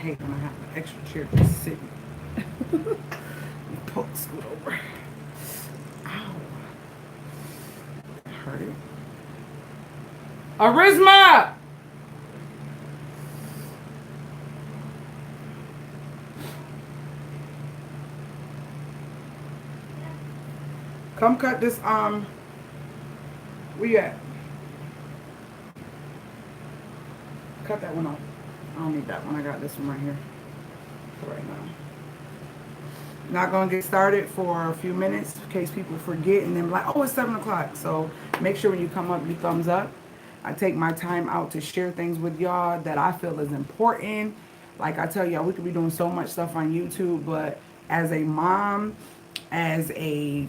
hate when I have an extra chair just sitting. Poke, scoot over. Ow. That hurt it. Arizma! Come cut this, where you at? Cut that one off. I don't need that one. I got this one right here for right now. Not gonna get started for a few minutes in case people forget and then like, oh, it's 7 o'clock. So make sure when you come up, you thumbs up. I take my time out to share things with y'all that I feel is important. Like I tell y'all, we could be doing so much stuff on YouTube, but as a mom, as a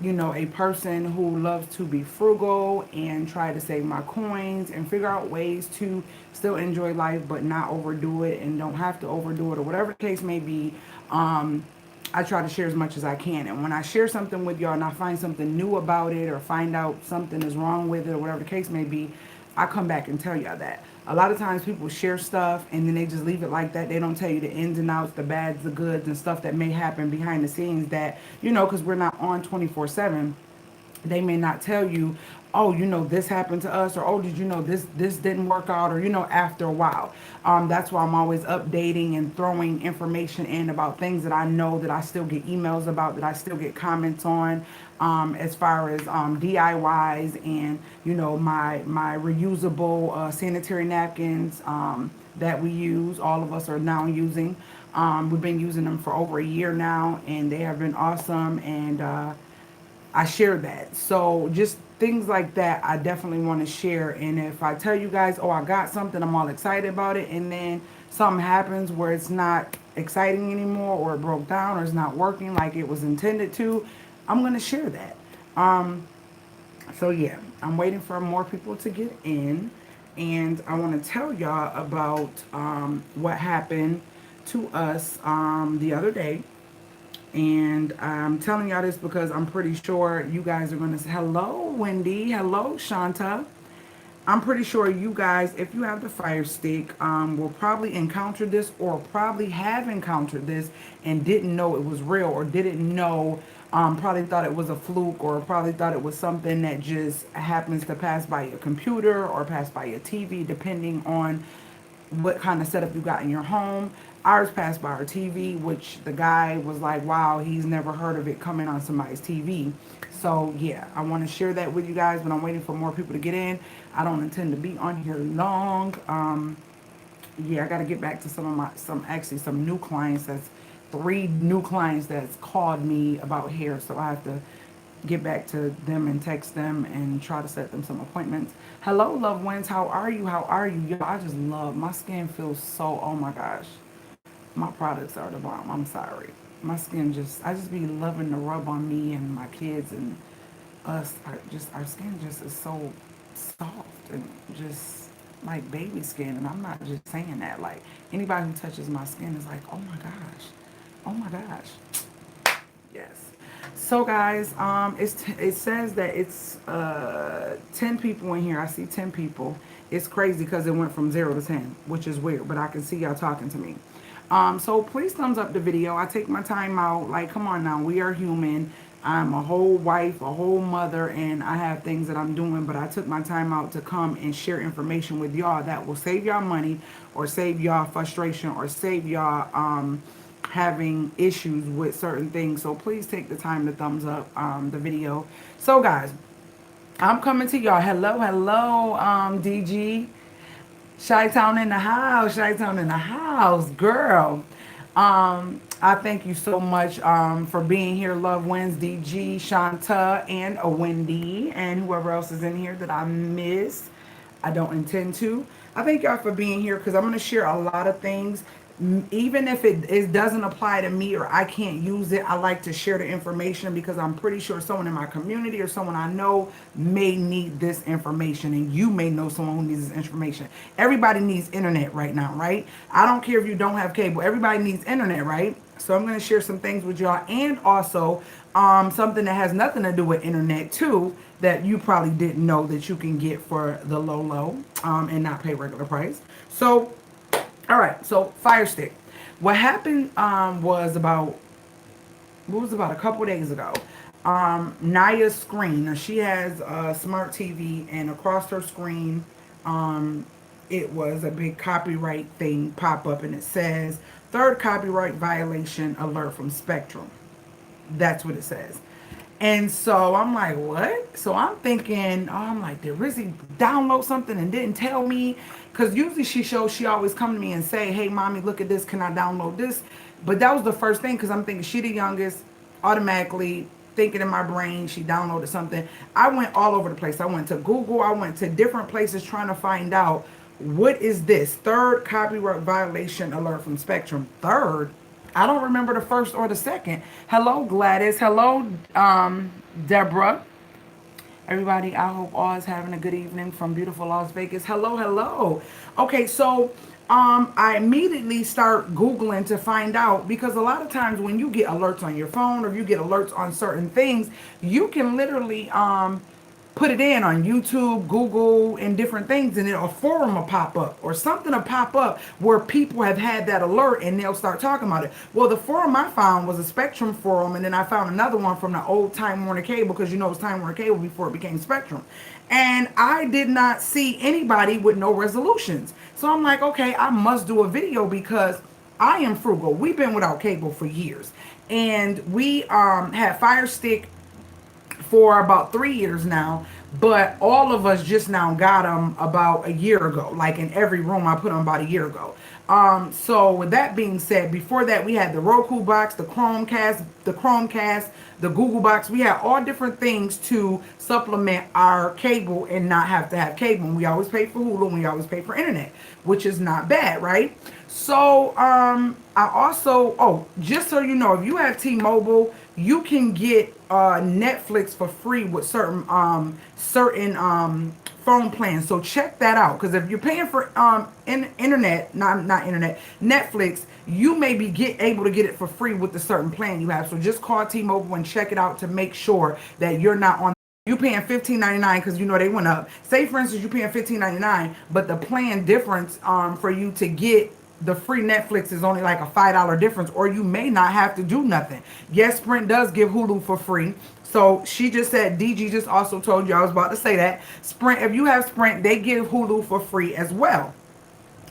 a person who loves to be frugal and try to save my coins and figure out ways to still enjoy life but not overdo it and don't have to overdo it or whatever the case may be. I try to share as much as I can. And when I share something with y'all and I find something new about it or find out something is wrong with it or whatever the case may be, I come back and tell y'all that. A lot of times people share stuff and then they just leave it like that. They don't tell you the ins and outs, the bads, the goods, and stuff that may happen behind the scenes that, because we're not on 24/7. They may not tell you, oh, this happened to us, or oh, did you know this didn't work out, or after a while. That's why I'm always updating and throwing information in about things that I know that I still get emails about, that I still get comments on, as far as DIYs and my reusable sanitary napkins that we use. All of us are now using. We've been using them for over a year now, and they have been awesome. And I share that. So just things like that, I definitely want to share. And if I tell you guys, oh, I got something, I'm all excited about it, and then something happens where it's not exciting anymore, or it broke down, or it's not working like it was intended to, I'm going to share that. So yeah, I'm waiting for more people to get in. And I want to tell y'all about what happened to us the other day. And I'm telling y'all this because I'm pretty sure you guys are going to say, hello, Wendy. Hello, Shanta. I'm pretty sure you guys, if you have the Fire Stick, will probably encounter this or probably have encountered this and didn't know it was real or didn't know, probably thought it was a fluke or probably thought it was something that just happens to pass by your computer or pass by your TV, depending on what kind of setup you got in your home. Ours passed by our TV, which the guy was like, wow, he's never heard of it coming on somebody's TV. So yeah, I want to share that with you guys, but I'm waiting for more people to get in. I don't intend to be on here long. Yeah, I got to get back to some new clients. That's 3 new clients that's called me about hair. So I have to get back to them and text them and try to set them some appointments. Hello, loved ones. How are you? How are you? Yo, I just love, my skin feels so, oh my gosh. My products are the bomb. I'm sorry. My skin I just be loving to rub on me and my kids and us. Our skin just is so soft and just like baby skin. And I'm not just saying that. Like anybody who touches my skin is like, oh my gosh. Oh my gosh. Yes. So guys, it says that it's 10 people in here. I see 10 people. It's crazy because it went from 0 to 10, which is weird, but I can see y'all talking to me. So please thumbs up the video. I take my time out. Like, come on now, we are human. I'm a whole wife, a whole mother, and I have things that I'm doing, but I took my time out to come and share information with y'all that will save y'all money or save y'all frustration or save y'all having issues with certain things. So please take the time to thumbs up the video. So guys, I'm coming to y'all. Hello, hello, DG. Chi-Town in the house. Chi-Town in the house, girl. I thank you so much for being here, loved ones, DG, Shanta, and Wendy, and whoever else is in here that I missed. I don't intend to. I thank y'all for being here because I'm going to share a lot of things. Even if it doesn't apply to me or I can't use it, I like to share the information because I'm pretty sure someone in my community or someone I know may need this information, and you may know someone who needs this information. Everybody needs internet right now, right? I don't care if you don't have cable. Everybody needs internet, right? So I'm going to share some things with y'all, and also something that has nothing to do with internet too that you probably didn't know that you can get for the low and not pay regular price. So all right, so Fire Stick. What happened was about, it was about a couple days ago. Naya's screen. Now she has a smart TV, and across her screen, it was a big copyright thing pop up, and it says third copyright violation alert from Spectrum. That's what it says. And so I'm like, what? So I'm thinking, oh, I'm like, did Rizzy download something and didn't tell me? Because usually she always come to me and say, hey, mommy, look at this. Can I download this? But that was the first thing, because I'm thinking she the youngest, automatically thinking in my brain, she downloaded something. I went all over the place. I went to Google. I went to different places trying to find out, what is this? Third copyright violation alert from Spectrum. Third? I don't remember the first or the second. Hello, Gladys. Hello, Deborah. Everybody, I hope all is having a good evening from beautiful Las Vegas. Hello, hello. Okay, so I immediately start Googling to find out, because a lot of times when you get alerts on your phone or you get alerts on certain things, you can literally put it in on YouTube, Google, and different things, and then a forum will pop up or something will pop up where people have had that alert and they'll start talking about it. Well, the forum I found was a Spectrum forum, and then I found another one from the old Time Warner Cable, because you know it was Time Warner Cable before it became Spectrum. And I did not see anybody with no resolutions. So I'm like, okay, I must do a video, because I am frugal. We've been without cable for years. And we had Firestick for about 3 years now, but all of us just now got them about a year ago. Like in every room, I put them about a year ago. So with that being said, before that we had the Roku box, the Chromecast, the Google box. We had all different things to supplement our cable and not have to have cable. And we always pay for Hulu, and we always pay for internet, which is not bad, right? So I also, oh, just so you know, if you have T-Mobile, you can get Netflix for free with certain phone plans. So check that out, because if you're paying for internet, not internet, Netflix, you may be able to get it for free with the certain plan you have. So just call T-Mobile and check it out to make sure that you're not on. You paying $15.99 because you know they went up. Say for instance you're paying $15.99, but the plan difference for you to get the free Netflix is only like a $5 difference, or you may not have to do nothing. Yes, Sprint does give Hulu for free. So she just said, DG just also told you, I was about to say that. Sprint, if you have Sprint, they give Hulu for free as well.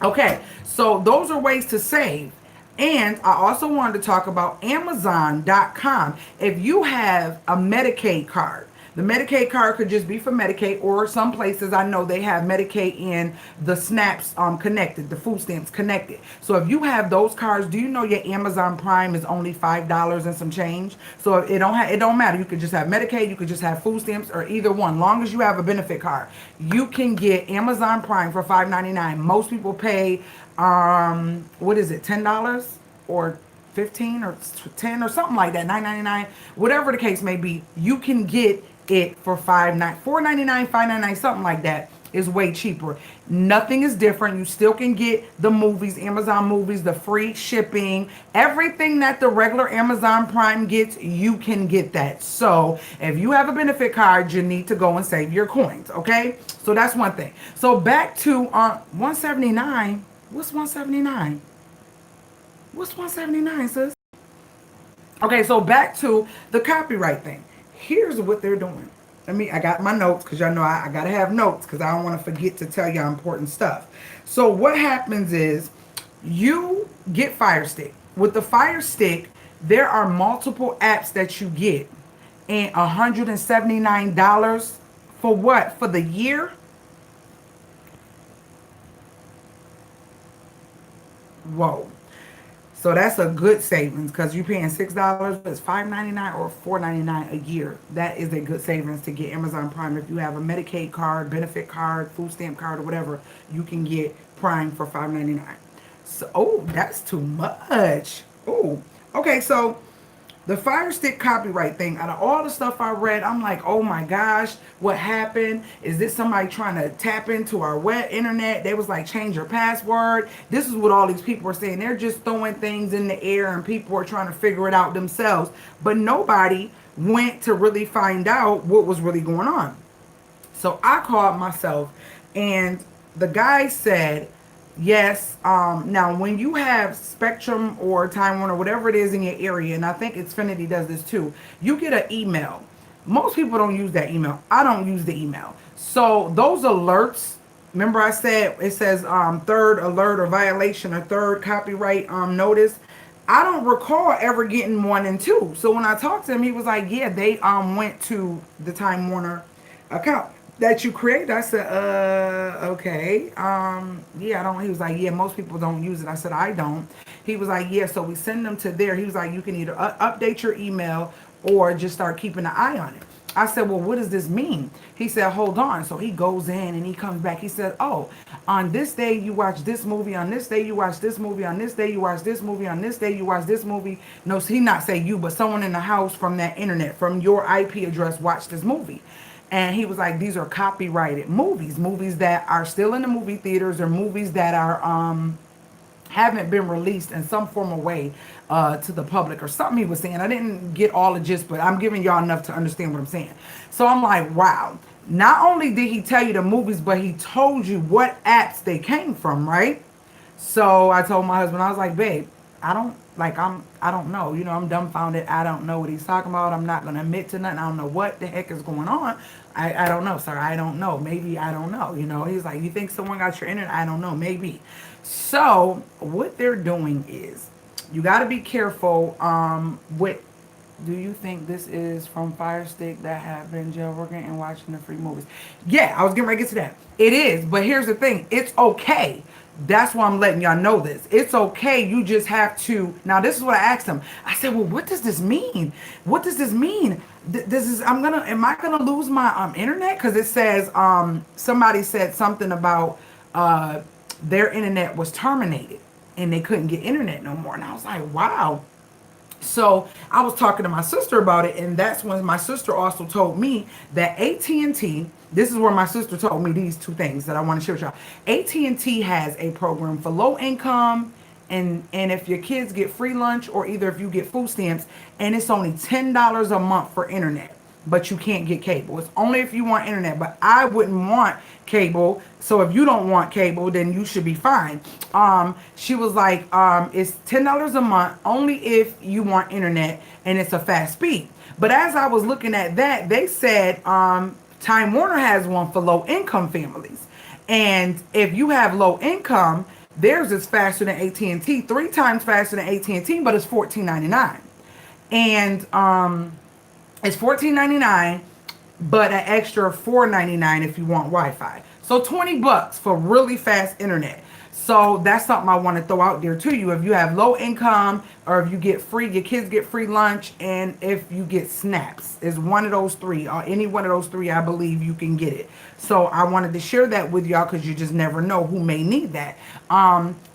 Okay, so those are ways to save. And I also wanted to talk about Amazon.com. If you have a Medicaid card, the Medicaid card could just be for Medicaid, or some places I know they have Medicaid and the SNAPs connected, the food stamps connected. So if you have those cards, do you know your Amazon Prime is only $5 and some change? So it don't matter. You could just have Medicaid, you could just have food stamps, or either one. Long as you have a benefit card, you can get Amazon Prime for $5.99. Most people pay what is it, $10 or 15 or 10 or something like that, $9.99, whatever the case may be. You can get it for $4.99, $5.99, something like that. Is way cheaper. Nothing is different. You still can get the movies, Amazon movies, the free shipping, everything that the regular Amazon Prime gets, you can get that. So if you have a benefit card, you need to go and save your coins. Okay, so that's one thing. So back to 179. What's 179? What's 179, sis? Okay, so back to the copyright thing. Here's what they're doing. I got my notes, because y'all know I got to have notes, because I don't want to forget to tell y'all important stuff. So what happens is you get Fire Stick. With the Fire Stick, there are multiple apps that you get. And $179 for what? For the year? Whoa. So that's a good savings, because you're paying $6, it's $5.99 or $4.99 a year. That is a good savings to get Amazon Prime. If you have a Medicaid card, benefit card, food stamp card, or whatever, you can get Prime for $5.99. So, oh, that's too much. Oh, okay. So the Fire Stick copyright thing, out of all the stuff I read, I'm like, oh my gosh, what happened? Is this somebody trying to tap into our web internet? They was like, change your password. This is what all these people are saying. They're just throwing things in the air, and people are trying to figure it out themselves. But nobody went to really find out what was really going on. So I called myself, and the guy said, Yes. Now, when you have Spectrum or Time Warner, whatever it is in your area, and I think Xfinity does this too, you get an email. Most people don't use that email. I don't use the email. So those alerts, remember I said it says third alert or violation or third copyright notice. I don't recall ever getting one and two. So when I talked to him, he was like, yeah, they went to the Time Warner account that you created. I said, okay. Yeah, I don't. He was like, yeah, most people don't use it. I said, I don't. He was like, yeah, so we send them to there. He was like, you can either update your email or just start keeping an eye on it. I said, well, what does this mean? He said, hold on. So he goes in and he comes back. He said, oh, on this day you watch this movie. On this day you watch this movie. On this day you watch this movie. On this day you watch this movie. No, he not say you, but someone in the house from that internet, from your IP address, watched this movie. And he was like, these are copyrighted movies that are still in the movie theaters, or movies that are haven't been released in some form of way to the public, or something he was saying. I didn't get all the gist, but I'm giving y'all enough to understand what I'm saying. So I'm like, wow. Not only did he tell you the movies, but he told you what apps they came from, right? So I told my husband, I was like, babe, I don't know. You know, I'm dumbfounded. I don't know what he's talking about. I'm not going to admit to nothing. I don't know what the heck is going on. I don't know, sir. I don't know. Maybe I don't know. You know, he's like, you think someone got your internet? I don't know. Maybe. So what they're doing is, you got to be careful with, do you think this is from Firestick that have been jailbroken and watching the free movies? Yeah, I was getting ready to get to that. It is, but here's the thing. It's okay. That's why I'm letting y'all know this. It's okay. You just have to. Now, this is what I asked him. I said, well, what does this mean? What does this mean? Am I gonna lose my internet? Because it says somebody said something about their internet was terminated and they couldn't get internet no more. And I was like, wow. So I was talking to my sister about it, and that's when my sister also told me that AT&T, this is where my sister told me these two things that I want to share with y'all. AT&T has a program for low income, and if your kids get free lunch, or either if you get food stamps, and it's only $10 a month for internet, but you can't get cable. It's only if you want internet, but I wouldn't want cable. So if you don't want cable, then you should be fine. She was like, it's $10 a month only if you want internet, and it's a fast speed. But as I was looking at that, they said Time Warner has one for low income families. And if you have low income, theirs is faster than AT&T, 3 times faster than AT&T, but it's $14.99. And it's $14.99, but an extra $4.99 if you want Wi-Fi. So $20 for really fast internet. So that's something I want to throw out there to you. If you have low income, or if you get free, your kids get free lunch, and if you get snaps, is one of those three, or any one of those three, I believe you can get it. So I wanted to share that with y'all, because you just never know who may need that.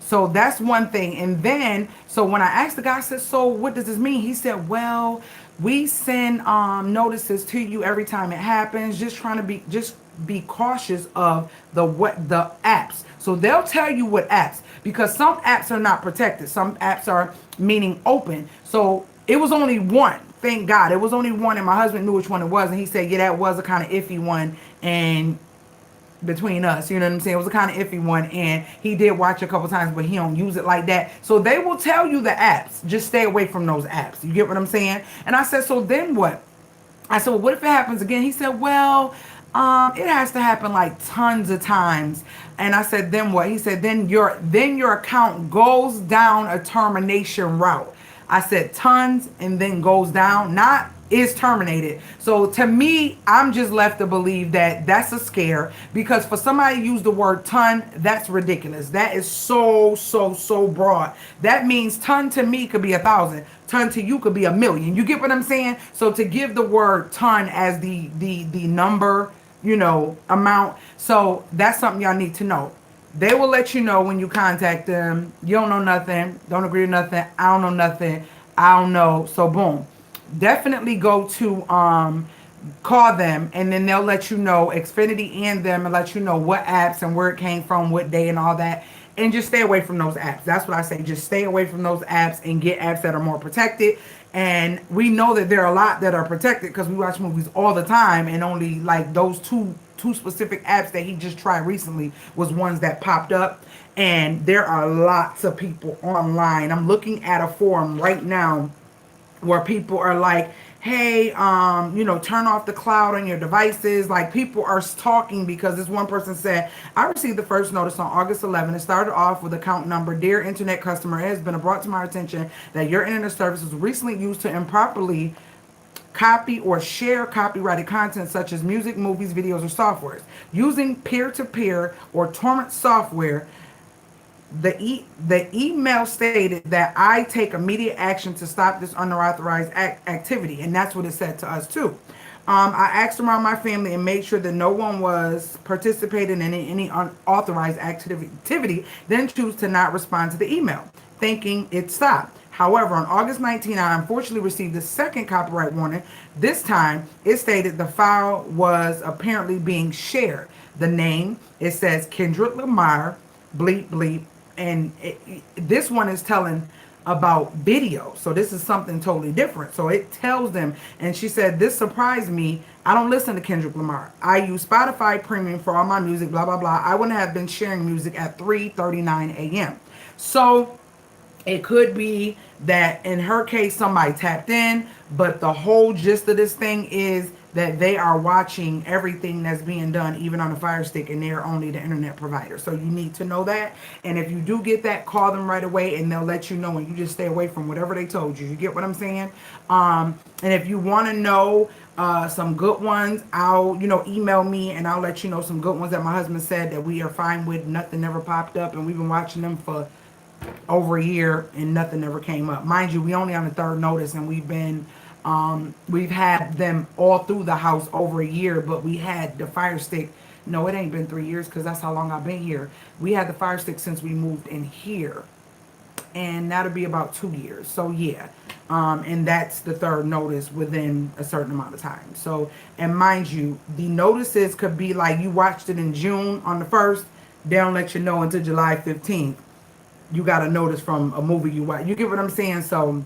So that's one thing. And then, so when I asked the guy, I said, so what does this mean? He said, well, we send notices to you every time it happens. Just be cautious of the apps. So they'll tell you what apps, because some apps are not protected. Some apps are meaning open. So it was only one. Thank God, it was only one, and my husband knew which one it was, and he said, yeah, that was a kind of iffy one. And between us, you know what I'm saying, it was a kind of iffy one, and he did watch a couple times, but he don't use it like that. So they will tell you the apps. Just stay away from those apps. You get what I'm saying? And I said, so then what? I said, well, what if it happens again? He said, well, it has to happen like tons of times. And I said, then what? He said, then your account goes down a termination route. I said tons, and then goes down, not is terminated. So to me, I'm just left to believe that that's a scare, because for somebody to use the word ton, that's ridiculous. That is so broad. That means ton to me could be 1,000. Ton to you could be 1,000,000. You get what I'm saying? So to give the word ton as the number, you know, amount. So that's something y'all need to know. They will let you know when you contact them. You don't know nothing. Don't agree to nothing. I don't know nothing. I don't know. So boom. Definitely go to call them, and then they'll let you know, Xfinity and them, and let you know what apps and where it came from, what day and all that. And just stay away from those apps. That's what I say. Just stay away from those apps and get apps that are more protected. And we know that there are a lot that are protected, because we watch movies all the time, and only like those 2 two specific apps that he just tried recently was ones that popped up. And there are lots of people online. I'm looking at a forum right now where people are like, hey, turn off the cloud on your devices. Like, people are talking because this one person said, I received the first notice on August 11th. It started off with account number, dear internet customer, it has been brought to my attention that your internet service was recently used to improperly copy or share copyrighted content such as music, movies, videos, or softwares. Using peer-to-peer or torrent software, the email stated that I take immediate action to stop this unauthorized activity, and that's what it said to us too. I asked around my family and made sure that no one was participating in any unauthorized activity, then choose to not respond to the email, thinking it stopped. However, on August 19, I unfortunately received the second copyright warning. This time, it stated the file was apparently being shared. The name, it says Kendrick Lamar, bleep, bleep, and this one is telling about video. So this is something totally different. So it tells them, and she said, this surprised me. I don't listen to Kendrick Lamar. I use Spotify Premium for all my music, blah, blah, blah. I wouldn't have been sharing music at 3:39 a.m. So it could be that in her case, somebody tapped in, but the whole gist of this thing is that they are watching everything that's being done, even on the Fire Stick, and they're only the internet provider. So you need to know that. And if you do get that, call them right away, and they'll let you know, and you just stay away from whatever they told you. You get what I'm saying? And if you want to know some good ones, I'll, email me, and I'll let you know some good ones that my husband said that we are fine with. Nothing ever popped up, and we've been watching them for over a year and nothing ever came up. Mind you, we only on the third notice, and we've had them all through the house over a year, but we had the Fire Stick. No, it ain't been 3 years because that's how long I've been here. We had the Fire Stick since we moved in here, and that'll be about 2 years. So yeah, and that's the third notice within a certain amount of time. So, and mind you, the notices could be like you watched it in June on the 1st, they don't let you know until July 15th. You got a notice from a movie you watch. You get what I'm saying? So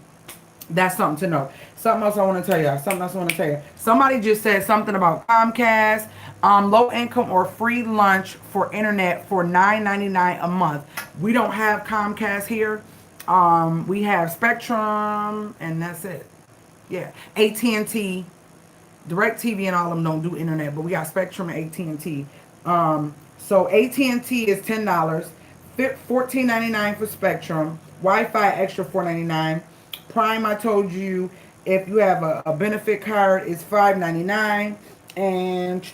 that's something to know. Something else I want to tell you. Somebody just said something about Comcast, low income or free lunch for internet for $9.99 a month. We don't have Comcast here. We have Spectrum, and that's it. Yeah, AT&T, DirecTV, and all of them don't do internet, but we got Spectrum and AT&T. So AT&T is $10. $14.99 for Spectrum. Wi-Fi extra $4.99. Prime, I told you, if you have a benefit card, it's $5.99. And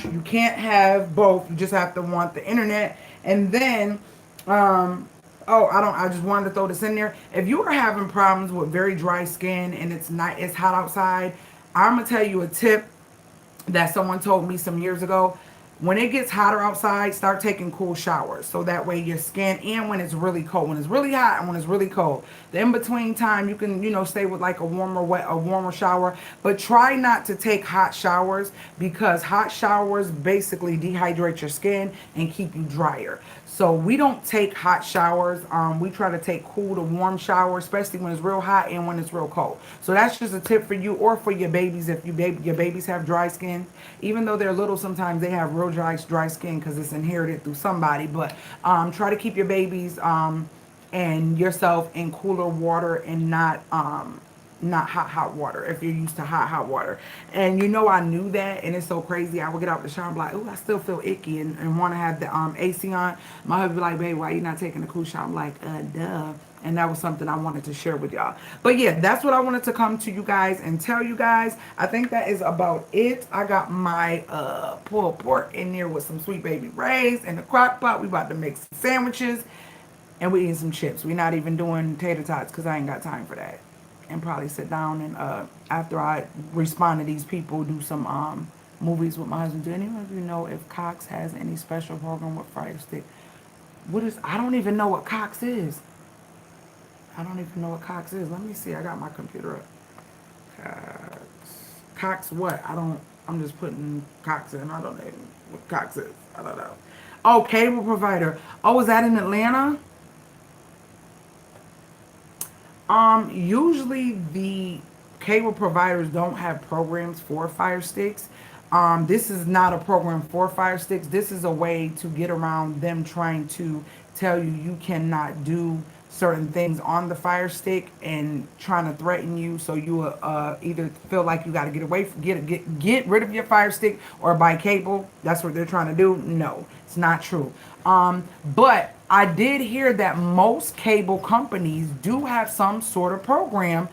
you can't have both. You just have to want the internet. And then, I just wanted to throw this in there. If you are having problems with very dry skin and it's hot outside, I'm gonna tell you a tip that someone told me some years ago. When it gets hotter outside, start taking cool showers. So that way your skin, and when it's really cold, when it's really hot and when it's really cold, the in-between time, you can, stay with like a warmer shower. But try not to take hot showers, because hot showers basically dehydrate your skin and keep you drier. So we don't take hot showers. We try to take cool to warm showers, especially when it's real hot and when it's real cold. So that's just a tip for you, or for your babies if your babies have dry skin. Even though they're little, sometimes they have real dry skin because it's inherited through somebody. But try to keep your babies and yourself in cooler water, and not hot water if you're used to hot water. And I knew that, and it's so crazy. I would get out the shower and be like, oh, I still feel icky, and want to have the AC on. My husband be like, babe, why you not taking a cool shower? I'm like, duh. And that was something I wanted to share with y'all. But yeah, that's what I wanted to come to you guys and tell you guys. I think that is about it. I got my pulled pork in there with some sweet baby rays in the crock pot. We about to make some sandwiches, and we eating some chips. We're not even doing tater tots because I ain't got time for that. And probably sit down and after I respond to these people, do some movies with my husband. Do anyone of you know if Cox has any special program with Firestick? I don't even know what Cox is. Let me see. I got my computer up. Cox what? I'm just putting Cox in. I don't know what Cox is. I don't know. Oh, cable provider. Oh, is that in Atlanta? Usually the cable providers don't have programs for Fire Sticks. This is not a program for fire sticks. This is a way to get around them trying to tell you you cannot do certain things on the fire stick and trying to threaten you, so you either feel like you got to get away from get rid of your fire stick or buy cable. That's what they're trying to do. No, it's not true. But I did hear that most cable companies do have some sort of program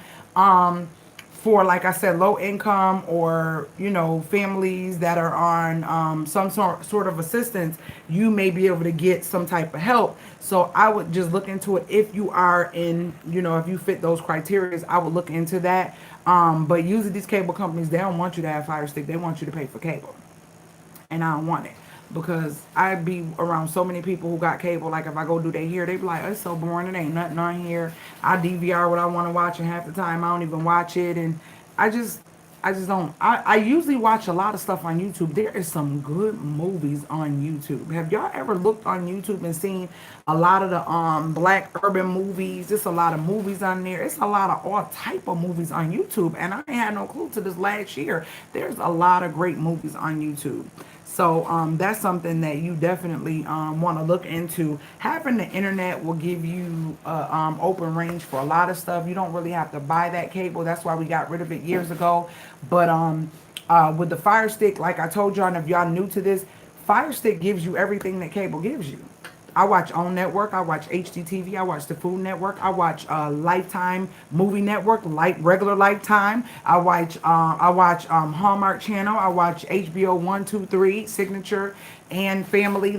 for, like I said, low income, or families that are on some sort of assistance. You may be able to get some type of help. So I would just look into it. If you are in, if you fit those criteria, I would look into that. But usually these cable companies, they don't want you to have fire stick. They want you to pay for cable, and I don't want it, because I be around so many people who got cable. Like if I go do their hair, they be like, it's so boring, it ain't nothing on here. I DVR what I want to watch, and half the time I don't even watch it. And I just don't. I usually watch a lot of stuff on YouTube. There is some good movies on YouTube. Have y'all ever looked on YouTube and seen a lot of the black urban movies? There's a lot of movies on there. It's a lot of all type of movies on YouTube, and I ain't had no clue to this last year. There's a lot of great movies on YouTube. So that's something that you definitely want to look into. Having the internet will give you open range for a lot of stuff. You don't really have to buy that cable. That's why we got rid of it years ago. But with the Fire Stick, like I told y'all, and if y'all new to this, Fire Stick gives you everything that cable gives you. I watch OWN Network. I watch HDTV. I watch the Food Network. I watch Lifetime Movie Network, regular Lifetime. I watch Hallmark Channel. I watch HBO 1, 2, 3, Signature, and Family.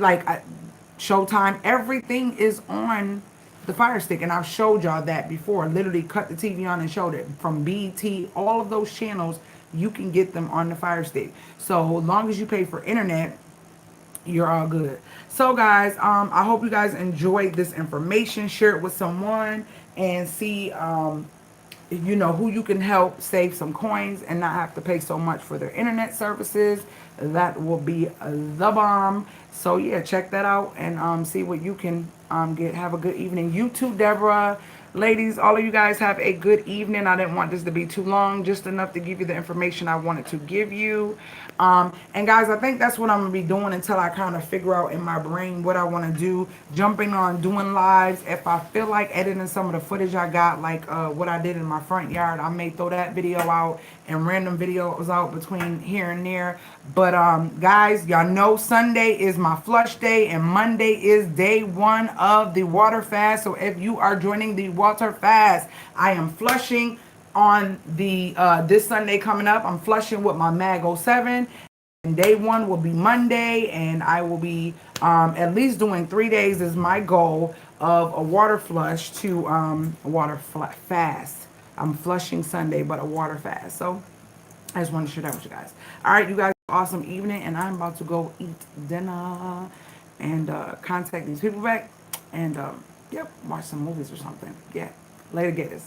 Showtime. Everything is on the Fire Stick, and I've showed y'all that before. Literally cut the TV on and showed it. From BT, all of those channels, you can get them on the Fire Stick. So as long as you pay for internet, you're all good. So guys, I hope you guys enjoyed this information. Share it with someone and see who you can help save some coins and not have to pay so much for their internet services. That will be the bomb. So yeah, check that out and see what you can get. Have a good evening. You too, Deborah. Ladies, all of you guys have a good evening. I didn't want this to be too long, just enough to give you the information I wanted to give you. And guys, I think that's what I'm going to be doing until I kind of figure out in my brain what I want to do. Jumping on doing lives. If I feel like editing some of the footage I got, like what I did in my front yard, I may throw that video out and random videos out between here and there. But guys, y'all know Sunday is my flush day and Monday is day 1 of the water fast. So if you are joining the water fast, I am flushing on the this Sunday coming up. I'm flushing with my Mag 07. And day 1 will be Monday, and I will be at least doing 3 days is my goal of a water flush to fast. I'm flushing Sunday, but a water fast. So I just wanted to share that with you guys. All right, you guys, awesome evening, and I'm about to go eat dinner and contact these people back and yep, watch some movies or something. Yeah, later, gators.